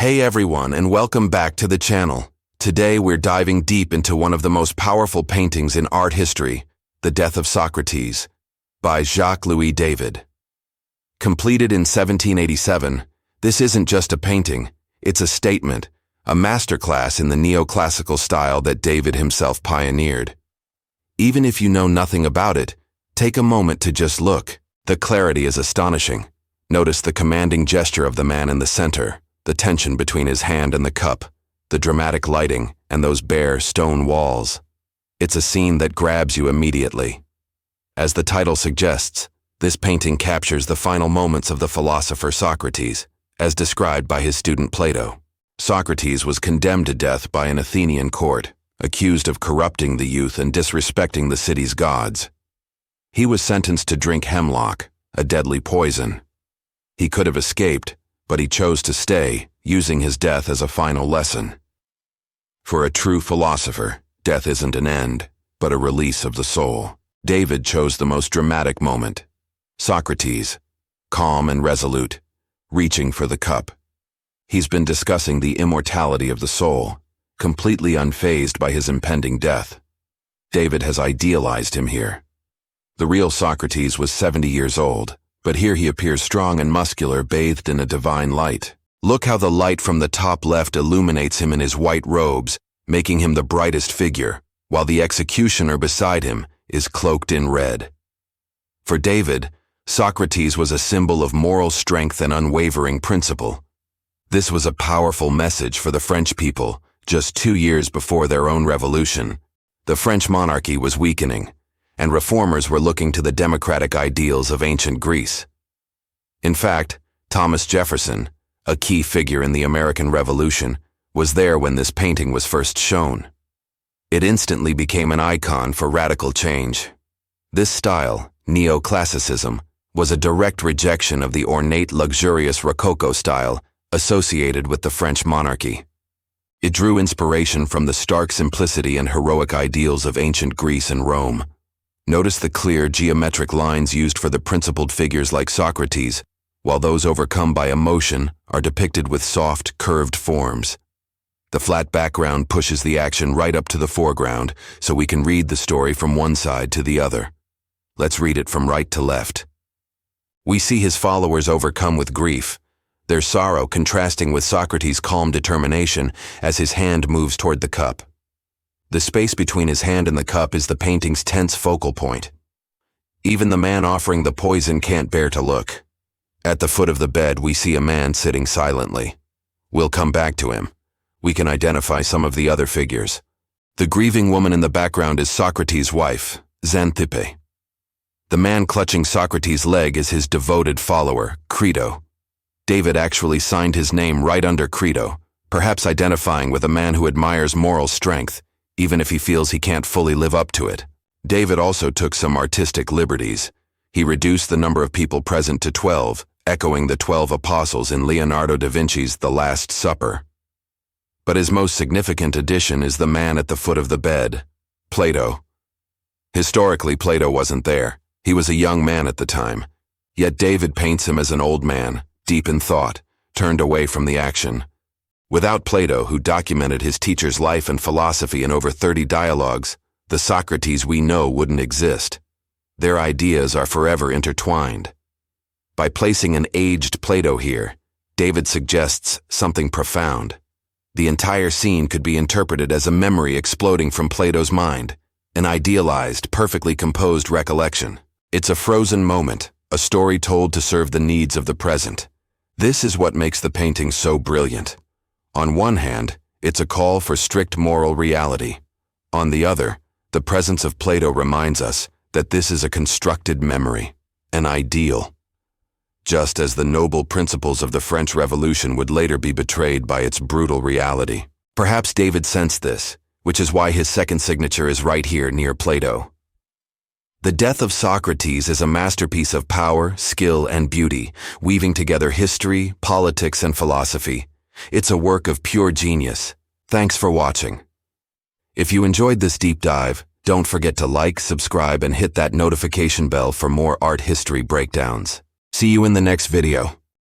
Hey everyone, and welcome back to the channel. Today we're diving deep into one of the most powerful paintings in art history, The Death of Socrates, by Jacques-Louis David. Completed in 1787, this isn't just a painting, it's a statement, a masterclass in the neoclassical style that David himself pioneered. Even if you know nothing about it, take a moment to just look. The clarity is astonishing. Notice the commanding gesture of the man in the center, the tension between his hand and the cup, the dramatic lighting, and those bare stone walls. It's a scene that grabs you immediately. As the title suggests, this painting captures the final moments of the philosopher Socrates, as described by his student Plato. Socrates was condemned to death by an Athenian court, accused of corrupting the youth and disrespecting the city's gods. He was sentenced to drink hemlock, a deadly poison. He could have escaped, but he chose to stay, using his death as a final lesson. For a true philosopher, death isn't an end, but a release of the soul. David chose the most dramatic moment. Socrates, calm and resolute, reaching for the cup. He's been discussing the immortality of the soul, completely unfazed by his impending death. David has idealized him here. The real Socrates was 70 years old, but here he appears strong and muscular, bathed in a divine light. Look how the light from the top left illuminates him in his white robes, making him the brightest figure, while the executioner beside him is cloaked in red. For David, Socrates was a symbol of moral strength and unwavering principle. This was a powerful message for the French people, just 2 years before their own revolution. The French monarchy was weakening, and reformers were looking to the democratic ideals of ancient Greece. In fact, Thomas Jefferson, a key figure in the American Revolution, was there when this painting was first shown. It instantly became an icon for radical change. This style, Neoclassicism, was a direct rejection of the ornate, luxurious Rococo style associated with the French monarchy. It drew inspiration from the stark simplicity and heroic ideals of ancient Greece and Rome. Notice the clear geometric lines used for the principled figures like Socrates, while those overcome by emotion are depicted with soft, curved forms. The flat background pushes the action right up to the foreground, so we can read the story from one side to the other. Let's read it from right to left. We see his followers overcome with grief, their sorrow contrasting with Socrates' calm determination as his hand moves toward the cup. The space between his hand and the cup is the painting's tense focal point. Even the man offering the poison can't bear to look. At the foot of the bed, we see a man sitting silently. We'll come back to him. We can identify some of the other figures. The grieving woman in the background is Socrates' wife, Xanthippe. The man clutching Socrates' leg is his devoted follower, Crito. David actually signed his name right under Crito, perhaps identifying with a man who admires moral strength, even if he feels he can't fully live up to it. David also took some artistic liberties. He reduced the number of people present to 12, echoing the 12 apostles in Leonardo da Vinci's The Last Supper. But his most significant addition is the man at the foot of the bed, Plato. Historically, Plato wasn't there. He was a young man at the time. Yet David paints him as an old man, deep in thought, turned away from the action. Without Plato, who documented his teacher's life and philosophy in over 30 dialogues, the Socrates we know wouldn't exist. Their ideas are forever intertwined. By placing an aged Plato here, David suggests something profound. The entire scene could be interpreted as a memory exploding from Plato's mind, an idealized, perfectly composed recollection. It's a frozen moment, a story told to serve the needs of the present. This is what makes the painting so brilliant. On one hand, it's a call for strict moral reality. On the other, the presence of Plato reminds us that this is a constructed memory, an ideal. Just as the noble principles of the French Revolution would later be betrayed by its brutal reality. Perhaps David sensed this, which is why his second signature is right here near Plato. The Death of Socrates is a masterpiece of power, skill, and beauty, weaving together history, politics, and philosophy. It's a work of pure genius. Thanks for watching. If you enjoyed this deep dive, don't forget to like, subscribe, and hit that notification bell for more art history breakdowns. See you in the next video.